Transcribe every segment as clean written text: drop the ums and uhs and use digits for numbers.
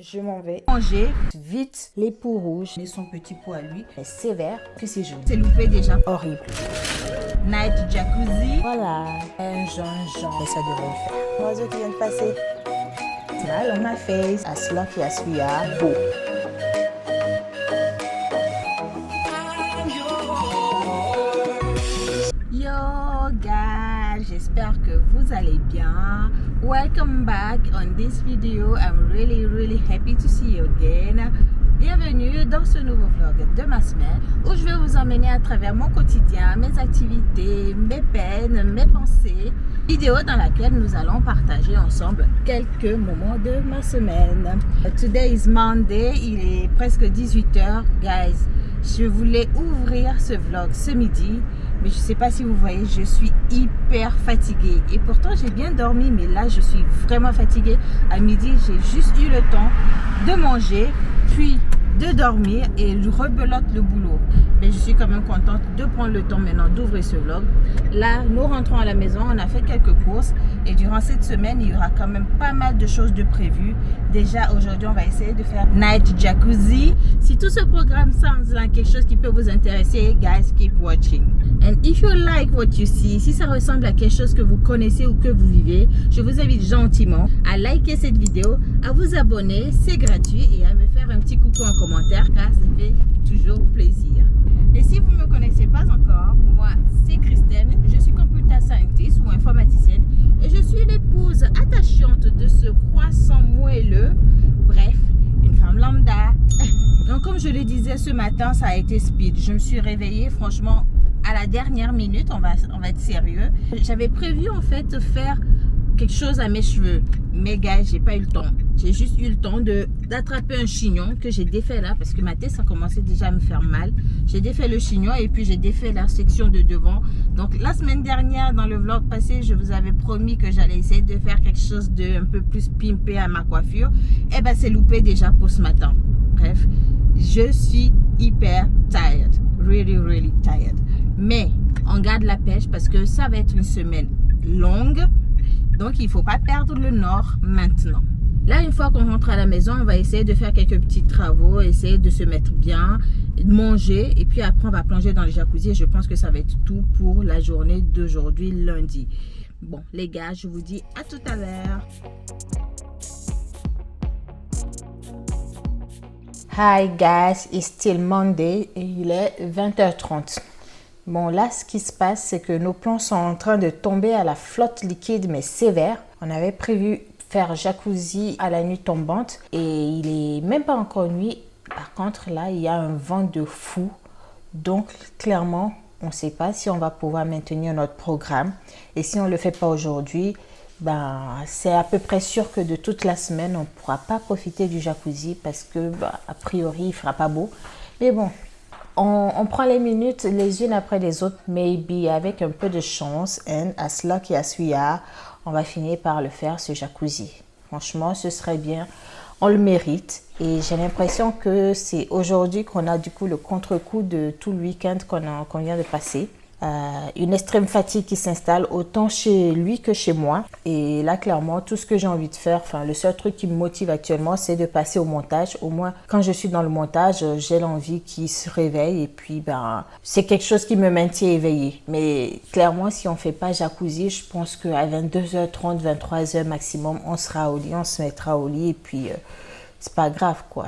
Je m'en vais manger vite les pots rouges et son petit pot à lui est sévère puis c'est jaune. C'est loupé déjà. Horrible. Night jacuzzi. Voilà, un jaune, mais ça devrait le faire. L'oiseau qui vient de passer. Smile on my face, as lucky as we are. Beau. Yo guys, j'espère que vous allez bien. Welcome back on this video. I'm really happy to see you again. Bienvenue dans ce nouveau vlog de ma semaine où je vais vous emmener à travers mon quotidien, mes activités, mes peines, mes pensées. Vidéo dans laquelle nous allons partager ensemble quelques moments de ma semaine. Today is Monday, il est presque 18h. Guys, je voulais ouvrir ce vlog ce midi, mais je ne sais pas si vous voyez, je suis hyper fatiguée. Et pourtant, j'ai bien dormi, mais là, je suis vraiment fatiguée. À midi, j'ai juste eu le temps de manger, puis de dormir et rebelote le boulot. Mais je suis quand même contente de prendre le temps maintenant d'ouvrir ce vlog. Là, nous rentrons à la maison, on a fait quelques courses et durant cette semaine, il y aura quand même pas mal de choses de prévues. Déjà, aujourd'hui, on va essayer de faire Night Jacuzzi. Si tout ce programme semble quelque chose qui peut vous intéresser, guys, keep watching. And if you like what you see, si ça ressemble à quelque chose que vous connaissez ou que vous vivez, je vous invite gentiment à liker cette vidéo, à vous abonner, c'est gratuit, et à me faire un petit coucou en commentaire car ça fait toujours plaisir. Et si vous ne me connaissez pas encore, moi c'est Christine, je suis computer scientist ou informaticienne et je suis l'épouse attachante de ce croissant moelleux, bref, une femme lambda. Donc comme je le disais ce matin, ça a été speed. Je me suis réveillée franchement à la dernière minute, on va être sérieux. J'avais prévu en fait de faire quelque chose à mes cheveux, mais gars, j'ai pas eu le temps. J'ai juste eu le temps d'attraper un chignon que j'ai défait là parce que ma tête ça commençait déjà à me faire mal. J'ai défait le chignon et puis j'ai défait la section de devant. Donc la semaine dernière dans le vlog passé, je vous avais promis que j'allais essayer de faire quelque chose de un peu plus pimpé à ma coiffure. Et ben c'est loupé déjà pour ce matin. Bref, je suis hyper tired, really tired. Mais on garde la pêche parce que ça va être une semaine longue. Donc, il ne faut pas perdre le nord maintenant. Là, une fois qu'on rentre à la maison, on va essayer de faire quelques petits travaux, essayer de se mettre bien, de manger. Et puis après, on va plonger dans le jacuzzi. Et je pense que ça va être tout pour la journée d'aujourd'hui, lundi. Bon, les gars, je vous dis à tout à l'heure. Hi guys, it's still Monday et il est 20h30. Bon, là, ce qui se passe, c'est que nos plans sont en train de tomber à la flotte liquide, mais sévère. On avait prévu faire jacuzzi à la nuit tombante et il est même pas encore nuit. Par contre, là, il y a un vent de fou. Donc, clairement, on ne sait pas si on va pouvoir maintenir notre programme. Et si on ne le fait pas aujourd'hui, ben, c'est à peu près sûr que de toute la semaine, on ne pourra pas profiter du jacuzzi parce que, a priori, il ne fera pas beau. Mais bon, on prend les minutes les unes après les autres, maybe avec un peu de chance, and as lucky as we are, on va finir par le faire, ce jacuzzi. Franchement, ce serait bien, on le mérite. Et j'ai l'impression que c'est aujourd'hui qu'on a du coup le contre-coup de tout le week-end qu'on vient de passer. Une extrême fatigue qui s'installe autant chez lui que chez moi. Et là, clairement, tout ce que j'ai envie de faire, enfin, le seul truc qui me motive actuellement, c'est de passer au montage. Au moins, quand je suis dans le montage, j'ai l'envie qu'il se réveille. Et puis, c'est quelque chose qui me maintient éveillée. Mais clairement, si on ne fait pas jacuzzi, je pense qu'à 22h30, 23h maximum, on sera au lit, on se mettra au lit. Et puis, c'est pas grave, quoi.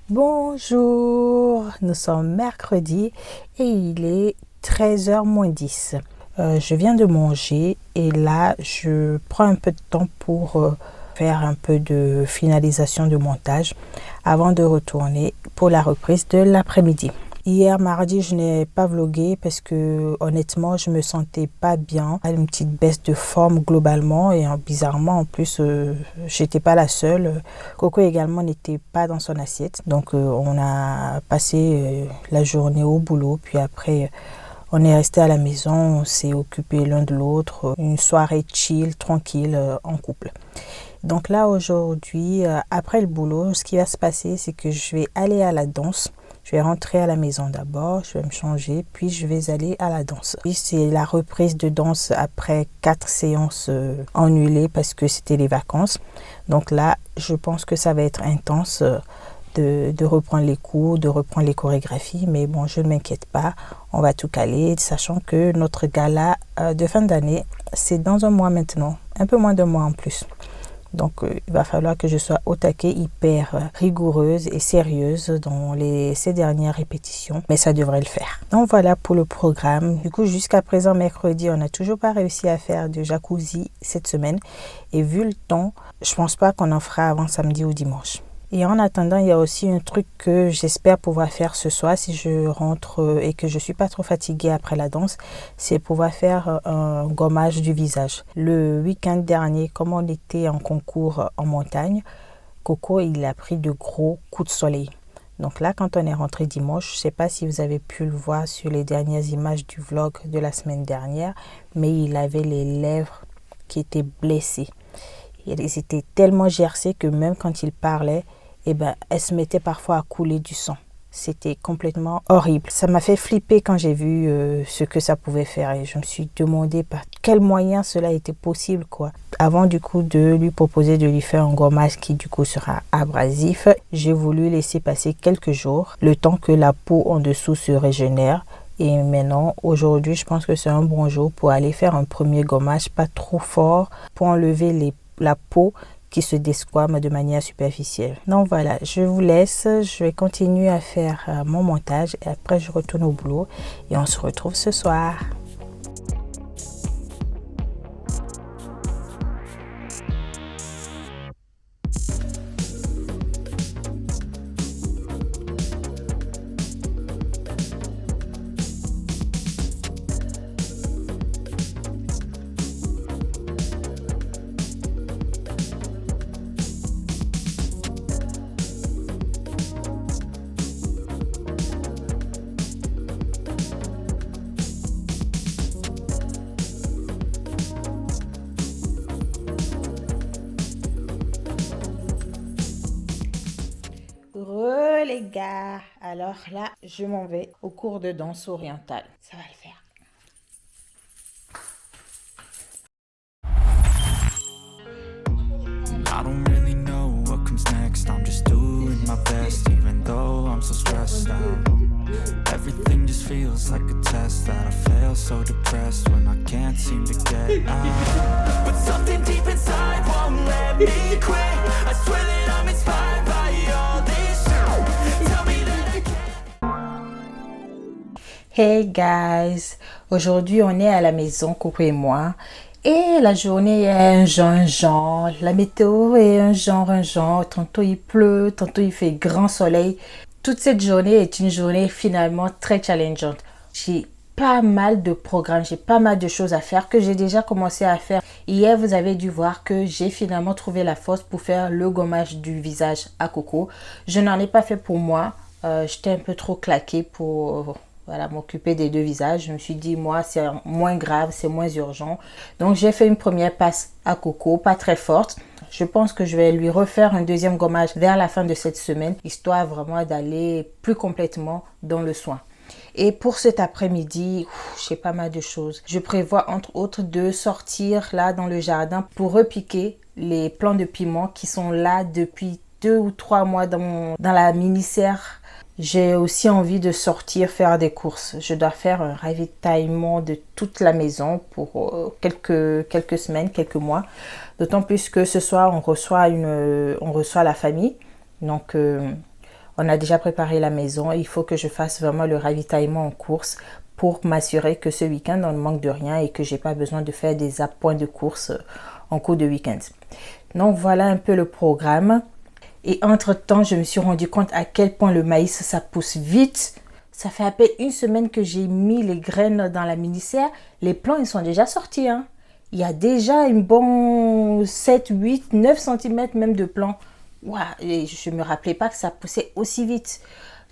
Bonjour, nous sommes mercredi et il est 13h moins 10. Je viens de manger et là, je prends un peu de temps pour faire un peu de finalisation de montage avant de retourner pour la reprise de l'après-midi. Hier, mardi, je n'ai pas vlogué parce que honnêtement, je me sentais pas bien. Une petite baisse de forme globalement et bizarrement, en plus, j'étais pas la seule. Coco également n'était pas dans son assiette. Donc, on a passé la journée au boulot. Puis après, on est resté à la maison. On s'est occupé l'un de l'autre. Une soirée chill, tranquille, en couple. Donc là, aujourd'hui, après le boulot, ce qui va se passer, c'est que je vais aller à la danse. Je vais rentrer à la maison d'abord, je vais me changer, puis je vais aller à la danse. Puis c'est la reprise de danse après 4 séances annulées parce que c'était les vacances. Donc là, je pense que ça va être intense de reprendre les cours, de reprendre les chorégraphies. Mais bon, je ne m'inquiète pas, on va tout caler, sachant que notre gala de fin d'année, c'est dans un mois maintenant, un peu moins d'un mois en plus. Donc, il va falloir que je sois au taquet, hyper rigoureuse et sérieuse dans ces dernières répétitions. Mais ça devrait le faire. Donc, voilà pour le programme. Du coup, jusqu'à présent, mercredi, on n'a toujours pas réussi à faire de jacuzzi cette semaine. Et vu le temps, je pense pas qu'on en fera avant samedi ou dimanche. Et en attendant, il y a aussi un truc que j'espère pouvoir faire ce soir si je rentre et que je suis pas trop fatiguée après la danse, c'est pouvoir faire un gommage du visage. Le week-end dernier, comme on était en concours en montagne, Coco, il a pris de gros coups de soleil. Donc là, quand on est rentré dimanche, je sais pas si vous avez pu le voir sur les dernières images du vlog de la semaine dernière, mais il avait les lèvres qui étaient blessées. Elles étaient tellement gercées que même quand il parlait, elle se mettait parfois à couler du sang. C'était complètement horrible. Ça m'a fait flipper quand j'ai vu ce que ça pouvait faire. Et je me suis demandé par quel moyen cela était possible, quoi. Avant du coup de lui proposer de lui faire un gommage qui du coup sera abrasif, j'ai voulu laisser passer quelques jours, le temps que la peau en dessous se régénère. Et maintenant, aujourd'hui, je pense que c'est un bon jour pour aller faire un premier gommage, pas trop fort, pour enlever la peau qui se desquame de manière superficielle. Donc voilà, je vous laisse, je vais continuer à faire mon montage et après je retourne au boulot et on se retrouve ce soir. Les gars, alors là, je m'en vais au cours de danse orientale. Ça va le faire. I don't really know what comes next. I'm just doing my best, even though I'm so stressed out. Everything just feels like a test that I fail, so depressed when I can't seem to get out. But something deep inside won't let me quit. I swear that I'm inspired by all this shit. Tell me that I can't. Hey guys, aujourd'hui on est à la maison, Coco et moi. Et la journée est un genre. La météo est un genre. Tantôt il pleut, tantôt il fait grand soleil. Toute cette journée est une journée finalement très challengeante. J'ai pas mal de programmes, j'ai pas mal de choses à faire que j'ai déjà commencé à faire. Hier, vous avez dû voir que j'ai finalement trouvé la force pour faire le gommage du visage à Coco. Je n'en ai pas fait pour moi. J'étais un peu trop claquée pour m'occuper des deux visages. Je me suis dit, moi, c'est moins grave, c'est moins urgent. Donc, j'ai fait une première passe à Coco, pas très forte. Je pense que je vais lui refaire un deuxième gommage vers la fin de cette semaine, histoire vraiment d'aller plus complètement dans le soin. Et pour cet après-midi, j'ai pas mal de choses. Je prévois entre autres de sortir là dans le jardin pour repiquer les plants de piment qui sont là depuis 2 ou 3 mois dans la mini-serre. J'ai aussi envie de sortir faire des courses. Je dois faire un ravitaillement de toute la maison pour quelques semaines, quelques mois. D'autant plus que ce soir, on reçoit la famille. Donc, on a déjà préparé la maison. Il faut que je fasse vraiment le ravitaillement en course pour m'assurer que ce week-end, on ne manque de rien et que j'ai pas besoin de faire des appoints de course en cours de week-end. Donc, voilà un peu le programme. Et entre-temps, je me suis rendu compte à quel point le maïs, ça pousse vite. Ça fait à peine une semaine que j'ai mis les graines dans la mini-serre. Les plants, ils sont déjà sortis. Hein. Il y a déjà une bonne 7, 8, 9 cm même de plants. Wow, et je ne me rappelais pas que ça poussait aussi vite.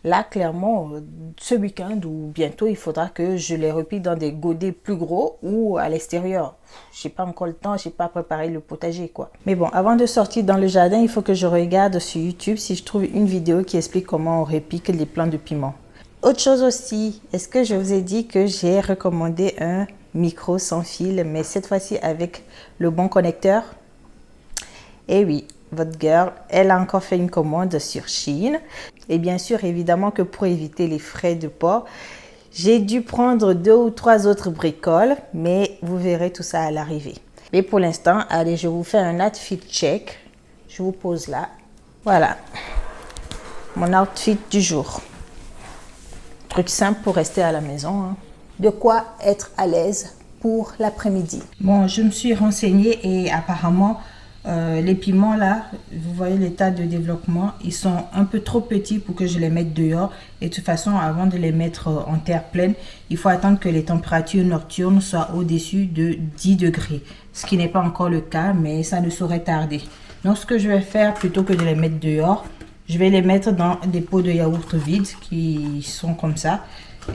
Là, clairement, ce week-end ou bientôt, il faudra que je les replie dans des godets plus gros ou à l'extérieur. J'ai pas encore le temps, j'ai pas préparé le potager, quoi. Mais bon, avant de sortir dans le jardin, il faut que je regarde sur YouTube si je trouve une vidéo qui explique comment on repique les plants de piment. Autre chose aussi, est-ce que je vous ai dit que j'ai recommandé un micro sans fil, mais cette fois-ci avec le bon connecteur? Eh oui, votre girl, elle a encore fait une commande sur Shein. Et bien sûr, évidemment que pour éviter les frais de port, j'ai dû prendre 2 ou 3 autres bricoles, mais vous verrez tout ça à l'arrivée. Mais pour l'instant, allez, je vous fais un outfit check. Je vous pose là. Voilà, mon outfit du jour. Truc simple pour rester à la maison, hein. De quoi être à l'aise pour l'après-midi. Bon, je me suis renseignée et apparemment, les piments là, vous voyez l'état de développement, ils sont un peu trop petits pour que je les mette dehors. Et de toute façon, avant de les mettre en terre pleine, il faut attendre que les températures nocturnes soient au-dessus de 10 degrés. Ce qui n'est pas encore le cas, mais ça ne saurait tarder. Donc ce que je vais faire, plutôt que de les mettre dehors, je vais les mettre dans des pots de yaourt vides qui sont comme ça.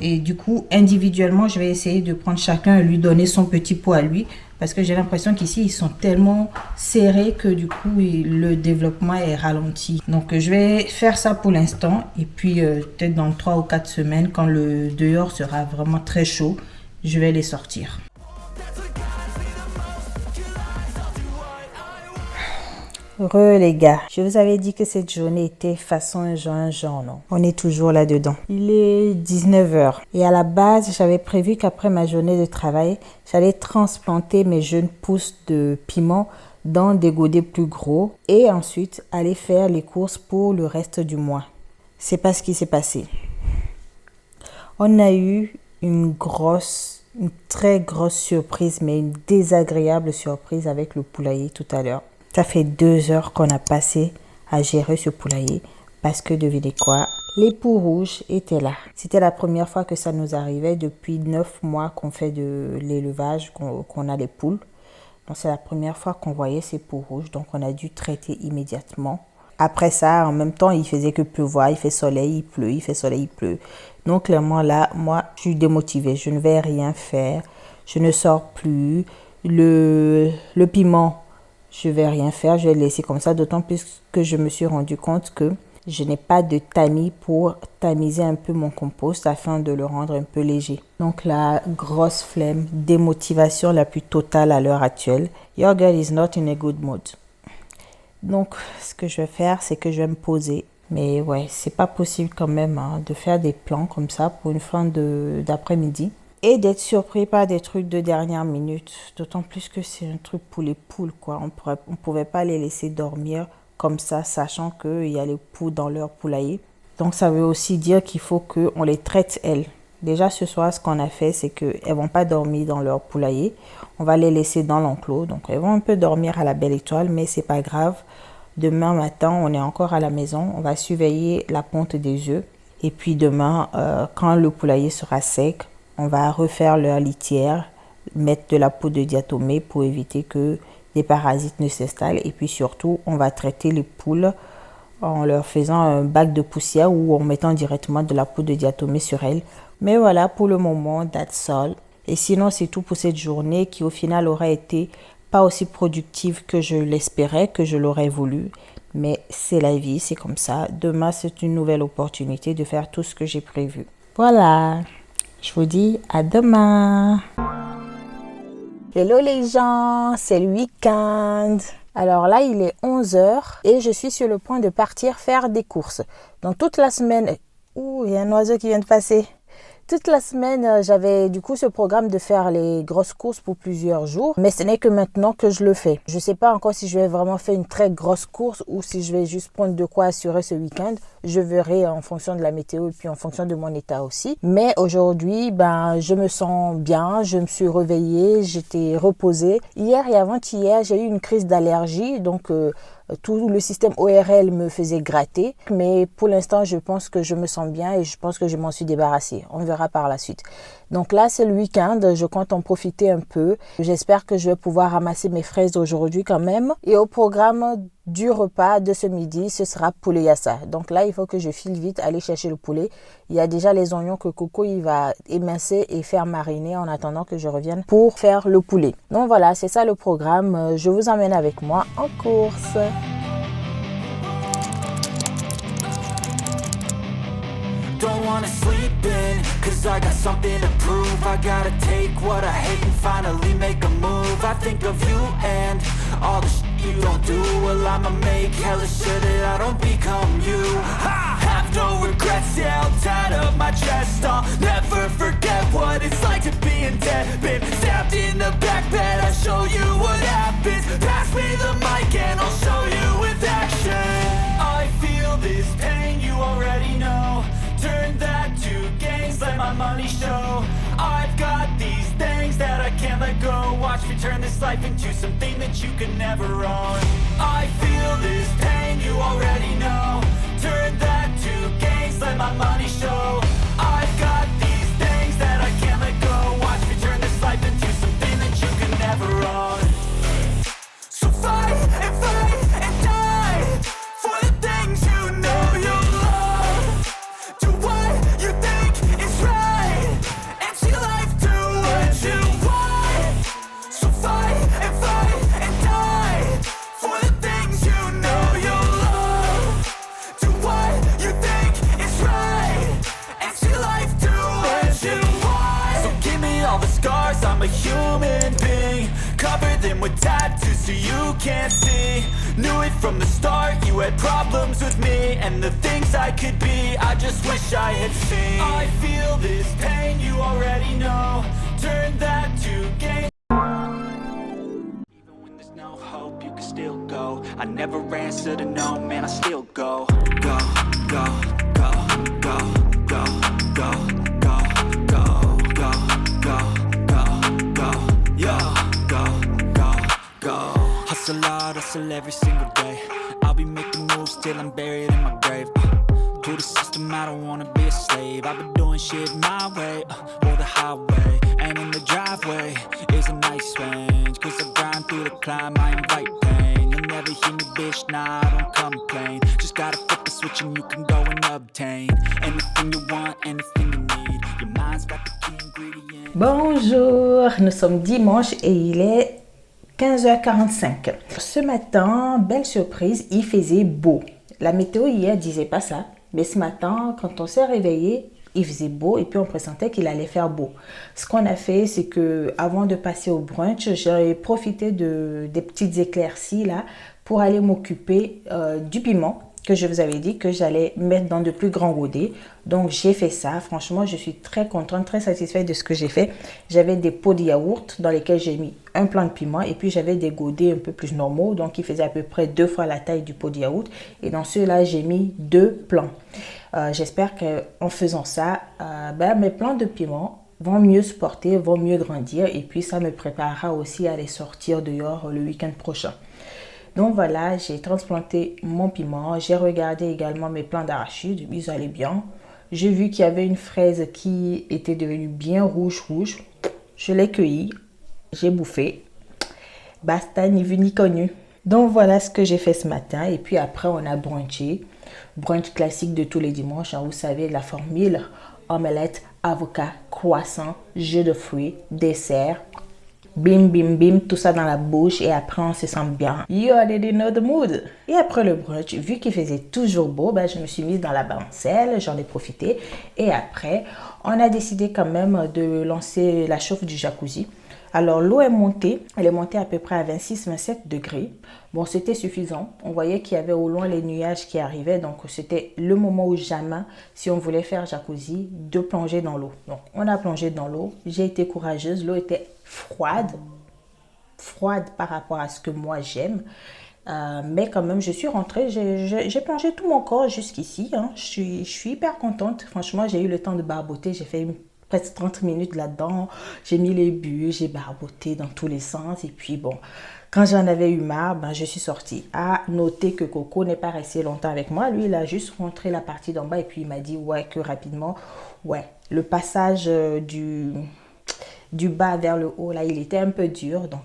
Et du coup, individuellement, je vais essayer de prendre chacun et lui donner son petit pot à lui. Parce que j'ai l'impression qu'ici, ils sont tellement serrés que du coup, le développement est ralenti. Donc, je vais faire ça pour l'instant. Et puis, peut-être dans 3 ou 4 semaines, quand le dehors sera vraiment très chaud, je vais les sortir. Les gars, je vous avais dit que cette journée était façon genre, non? On est toujours là-dedans. Il est 19h et à la base, j'avais prévu qu'après ma journée de travail, j'allais transplanter mes jeunes pousses de piment dans des godets plus gros et ensuite aller faire les courses pour le reste du mois. C'est pas ce qui s'est passé. On a eu une très grosse surprise, mais une désagréable surprise avec le poulailler tout à l'heure. Ça fait 2 heures qu'on a passé à gérer ce poulailler parce que devinez quoi, les poux rouges étaient là. C'était la première fois que ça nous arrivait depuis 9 mois qu'on fait de l'élevage, qu'on a les poules. Donc c'est la première fois qu'on voyait ces poux rouges, donc on a dû traiter immédiatement. Après ça, en même temps, il faisait que pleuvoir, il fait soleil, il pleut, il fait soleil, il pleut. Donc clairement là, moi, je suis démotivée, je ne vais rien faire, je ne sors plus. Le piment, je vais rien faire, je vais le laisser comme ça, d'autant plus que je me suis rendu compte que je n'ai pas de tamis pour tamiser un peu mon compost afin de le rendre un peu léger. Donc la grosse flemme, démotivation la plus totale à l'heure actuelle. Your girl is not in a good mood. Donc ce que je vais faire, c'est que je vais me poser. Mais ouais, c'est pas possible quand même hein, de faire des plans comme ça pour une fin d'après-midi. Et d'être surpris par des trucs de dernière minute. D'autant plus que c'est un truc pour les poules, quoi. On pouvait pas les laisser dormir comme ça, sachant qu'il y a les poules dans leur poulailler. Donc, ça veut aussi dire qu'il faut qu'on les traite, elles. Déjà, ce soir, ce qu'on a fait, c'est qu'elles vont pas dormir dans leur poulailler. On va les laisser dans l'enclos. Donc, elles vont un peu dormir à la belle étoile, mais c'est pas grave. Demain matin, on est encore à la maison. On va surveiller la ponte des œufs. Et puis demain, quand le poulailler sera sec, on va refaire leur litière, mettre de la poudre de diatomée pour éviter que des parasites ne s'installent. Et puis surtout, on va traiter les poules en leur faisant un bac de poussière ou en mettant directement de la poudre de diatomée sur elles. Mais voilà, pour le moment, that's all. Et sinon, c'est tout pour cette journée qui au final aurait été pas aussi productive que je l'espérais, que je l'aurais voulu. Mais c'est la vie, c'est comme ça. Demain, c'est une nouvelle opportunité de faire tout ce que j'ai prévu. Voilà. Je vous dis à demain. Hello les gens, c'est le week-end. Alors là, il est 11h et je suis sur le point de partir faire des courses. Donc toute la semaine... Ouh, il y a un oiseau qui vient de passer. Toute la semaine, j'avais du coup ce programme de faire les grosses courses pour plusieurs jours. Mais ce n'est que maintenant que je le fais. Je ne sais pas encore si je vais vraiment faire une très grosse course ou si je vais juste prendre de quoi assurer ce week-end. Je verrai en fonction de la météo et puis en fonction de mon état aussi. Mais aujourd'hui, je me sens bien. Je me suis réveillée, j'étais reposée. Hier et avant-hier, j'ai eu une crise d'allergie. Donc... tout le système ORL me faisait gratter, mais pour l'instant, je pense que je me sens bien et je pense que je m'en suis débarrassée. On verra par la suite. Donc là, c'est le week-end, je compte en profiter un peu. J'espère que je vais pouvoir ramasser mes fraises aujourd'hui quand même. Et au programme du repas de ce midi, ce sera poulet yassa. Donc là, il faut que je file vite, aller chercher le poulet. Il y a déjà les oignons que Coco il va émincer et faire mariner en attendant que je revienne pour faire le poulet. Donc voilà, c'est ça le programme. Je vous emmène avec moi en course. Don't wanna sleep in, cause I got something to prove. I gotta take what I hate and finally make a move. I think of you and all the shit you don't do. Well, I'ma make hella sure that I don't become you. I have no regrets, yeah, I'll tie up my chest. I'll never forget what it's like to be in debt. Been stabbed in the back bed, I'll show you what happens. Pass me the mic and I'll show you with action. I feel this pain, you already know. Turn that to gains, let my money show. I've got these things that I can't let go. Watch me turn this life into something that you can never own. I feel this pain, you already know. Turn that to gains, let my money show. I've got these things that I can't let go. Watch me turn this life into something that you can never own. So fight and die for the things you know you love. Do what you think is right, and see life do what you want. So fight and die for the things you know you love. Do what you think is right, and see life do what you want. So give me all the scars, I'm a human being. Cover them with tattoos so you can't see. Knew it from the start, you had problems with me and the things I could be, I just wish I had seen. I feel this pain, you already know. Turn that to gain. Even when there's no hope, you can still go. I never answer to no, man, I still go. Go, go, go, go, go, go, go, go, go, go, go, go, yo, go, go, go. Hustle hard, hustle every single day. I'll be making moves till I'm buried in my grave. To the system, I don't wanna be a slave. I've been doing shit my way, or the highway. And in the driveway is a nice range. Cause I grind through the climb, I invite pain. You'll never hear me, bitch, nah, I don't complain. Just gotta flip the switch and you can go and obtain anything you want, anything you need. Your mind's got the key ingredient. Bonjour, nous sommes dimanche et il est 15h45. Ce matin, belle surprise, il faisait beau. La météo hier disait pas ça, mais ce matin, quand on s'est réveillé, il faisait beau et puis on pressentait qu'il allait faire beau. Ce qu'on a fait, c'est que avant de passer au brunch, j'ai profité des petites éclaircies là pour aller m'occuper du piment que je vous avais dit que j'allais mettre dans de plus grands godets. Donc j'ai fait ça. Franchement, je suis très contente, très satisfaite de ce que j'ai fait. J'avais des pots de yaourt dans lesquels j'ai mis un plant de piment et puis j'avais des godets un peu plus normaux, donc qui faisaient à peu près 2 fois la taille du pot de yaourt. Et dans ceux-là, j'ai mis 2 plants. J'espère qu'en faisant ça, mes plants de piment vont mieux se porter, vont mieux grandir et puis ça me préparera aussi à les sortir dehors le week-end prochain. Donc voilà, j'ai transplanté mon piment. J'ai regardé également mes plants d'arachide. Ils allaient bien. J'ai vu qu'il y avait une fraise qui était devenue bien rouge. Je l'ai cueillie. J'ai bouffé. Basta, ni vu ni connu. Donc voilà ce que j'ai fait ce matin. Et puis après, on a brunché. Brunch classique de tous les dimanches. Vous savez, la formule. Omelette, avocat, croissant, jus de fruits, dessert. Bim, bim, bim, tout ça dans la bouche et après on se sent bien. You already know the mood. Et après le brunch, vu qu'il faisait toujours beau, je me suis mise dans la balancelle, j'en ai profité. Et après, on a décidé quand même de lancer la chauffe du jacuzzi. Alors l'eau est montée, elle est montée à peu près à 26-27 degrés. Bon, c'était suffisant. On voyait qu'il y avait au loin les nuages qui arrivaient. Donc c'était le moment où jamais, si on voulait faire jacuzzi, de plonger dans l'eau. Donc on a plongé dans l'eau. J'ai été courageuse. L'eau était froide par rapport à ce que moi j'aime. Mais quand même, je suis rentrée. J'ai plongé tout mon corps jusqu'ici. Je suis hyper contente. Franchement, j'ai eu le temps de barboter. J'ai fait presque 30 minutes là-dedans. J'ai mis les bulles, j'ai barboté dans tous les sens. Et puis bon, quand j'en avais eu marre, je suis sortie. À noter que Coco n'est pas resté longtemps avec moi. Lui, il a juste rentré la partie d'en bas et puis il m'a dit que rapidement, le passage du bas vers le haut, là, il était un peu dur, donc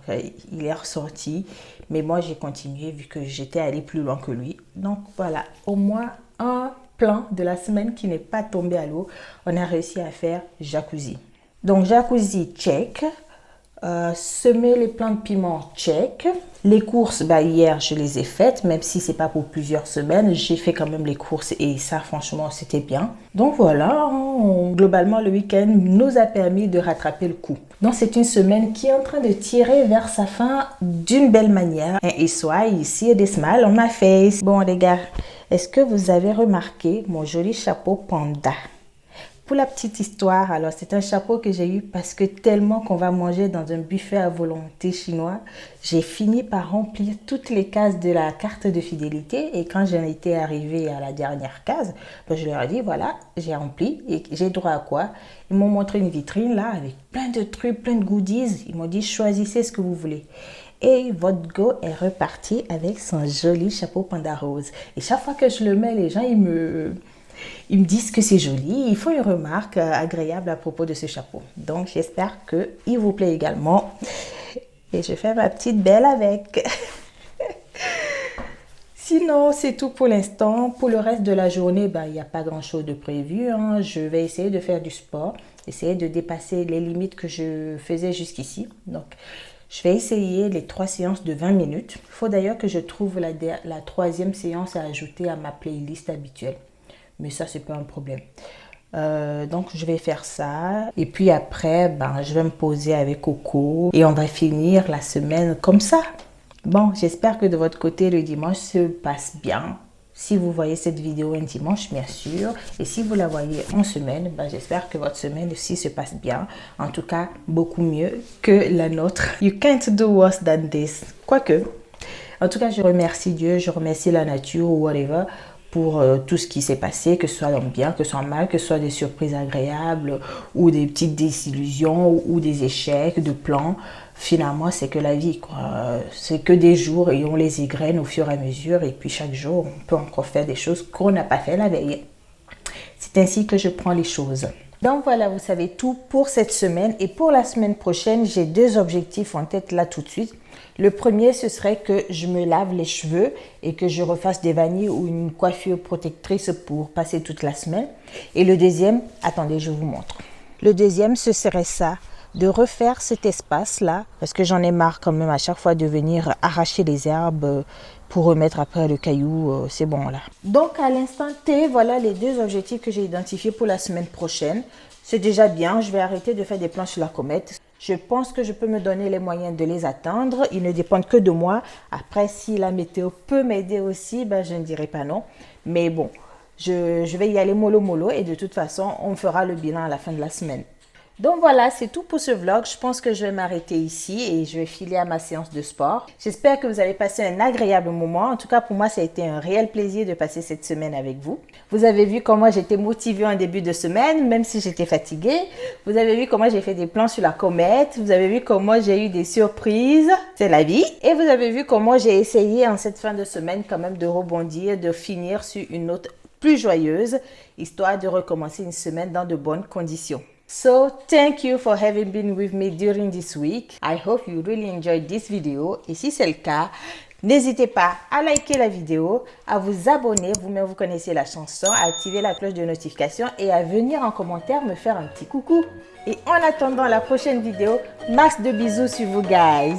il est ressorti. Mais moi, j'ai continué vu que j'étais allée plus loin que lui. Donc voilà, au moins un plan de la semaine qui n'est pas tombé à l'eau. On a réussi à faire jacuzzi. Donc jacuzzi, check. Semer les plants de piment, check. Les courses, hier je les ai faites, même si c'est pas pour plusieurs semaines, j'ai fait quand même les courses et ça franchement c'était bien. Donc voilà, globalement le week-end nous a permis de rattraper le coup. Donc c'est une semaine qui est en train de tirer vers sa fin d'une belle manière. Et soit ici des smiles on my face. Bon les gars, est-ce que vous avez remarqué mon joli chapeau panda? Pour la petite histoire, alors c'est un chapeau que j'ai eu parce que tellement qu'on va manger dans un buffet à volonté chinois, j'ai fini par remplir toutes les cases de la carte de fidélité et quand j'en étais arrivée à la dernière case, je leur ai dit voilà, j'ai rempli et j'ai droit à quoi? Ils m'ont montré une vitrine là avec plein de trucs, plein de goodies. Ils m'ont dit choisissez ce que vous voulez. Et votre go est reparti avec son joli chapeau panda rose. Et chaque fois que je le mets, les gens ils me disent que c'est joli, ils font une remarque agréable à propos de ce chapeau. Donc j'espère qu'il vous plaît également. Et je fais ma petite belle avec. Sinon, c'est tout pour l'instant. Pour le reste de la journée, il n'y a pas grand-chose de prévu. Je vais essayer de faire du sport, essayer de dépasser les limites que je faisais jusqu'ici. Donc, je vais essayer les 3 séances de 20 minutes. Il faut d'ailleurs que je trouve la 3e séance à ajouter à ma playlist habituelle. Mais ça, c'est pas un problème. Donc, je vais faire ça. Et puis après, je vais me poser avec Coco. Et on va finir la semaine comme ça. Bon, j'espère que de votre côté, le dimanche se passe bien. Si vous voyez cette vidéo un dimanche, bien sûr. Et si vous la voyez en semaine, j'espère que votre semaine aussi se passe bien. En tout cas, beaucoup mieux que la nôtre. You can't do worse than this. Quoique. En tout cas, je remercie Dieu, je remercie la nature ou whatever pour tout ce qui s'est passé, que ce soit en bien, que ce soit en mal, que ce soit des surprises agréables ou des petites désillusions ou des échecs de plans. Finalement, c'est que la vie, quoi. C'est que des jours et on les égrène au fur et à mesure. Et puis chaque jour, on peut encore faire des choses qu'on n'a pas fait la veille. C'est ainsi que je prends les choses. Donc voilà, vous savez tout pour cette semaine. Et pour la semaine prochaine, j'ai 2 objectifs en tête là tout de suite. Le premier, ce serait que je me lave les cheveux et que je refasse des vanilles ou une coiffure protectrice pour passer toute la semaine. Et le deuxième, attendez, je vous montre. Le deuxième, ce serait ça, de refaire cet espace-là, parce que j'en ai marre quand même à chaque fois de venir arracher les herbes pour remettre après le caillou, c'est bon là. Donc à l'instant T, voilà les 2 objectifs que j'ai identifiés pour la semaine prochaine. C'est déjà bien, je vais arrêter de faire des plans sur la comète. Je pense que je peux me donner les moyens de les atteindre. Ils ne dépendent que de moi. Après, si la météo peut m'aider aussi, je ne dirai pas non. Mais bon, je vais y aller mollo mollo et de toute façon, on fera le bilan à la fin de la semaine. Donc voilà, c'est tout pour ce vlog. Je pense que je vais m'arrêter ici et je vais filer à ma séance de sport. J'espère que vous avez passé un agréable moment. En tout cas, pour moi, ça a été un réel plaisir de passer cette semaine avec vous. Vous avez vu comment j'étais motivée en début de semaine, même si j'étais fatiguée. Vous avez vu comment j'ai fait des plans sur la comète. Vous avez vu comment j'ai eu des surprises. C'est la vie. Et vous avez vu comment j'ai essayé en cette fin de semaine quand même de rebondir, de finir sur une note plus joyeuse, histoire de recommencer une semaine dans de bonnes conditions. So, thank you for having been with me during this week. I hope you really enjoyed this video. Et si c'est le cas, n'hésitez pas à liker la vidéo, à vous abonner, vous-même vous connaissez la chanson, à activer la cloche de notification et à venir en commentaire me faire un petit coucou. Et en attendant la prochaine vidéo, max de bisous sur vous guys.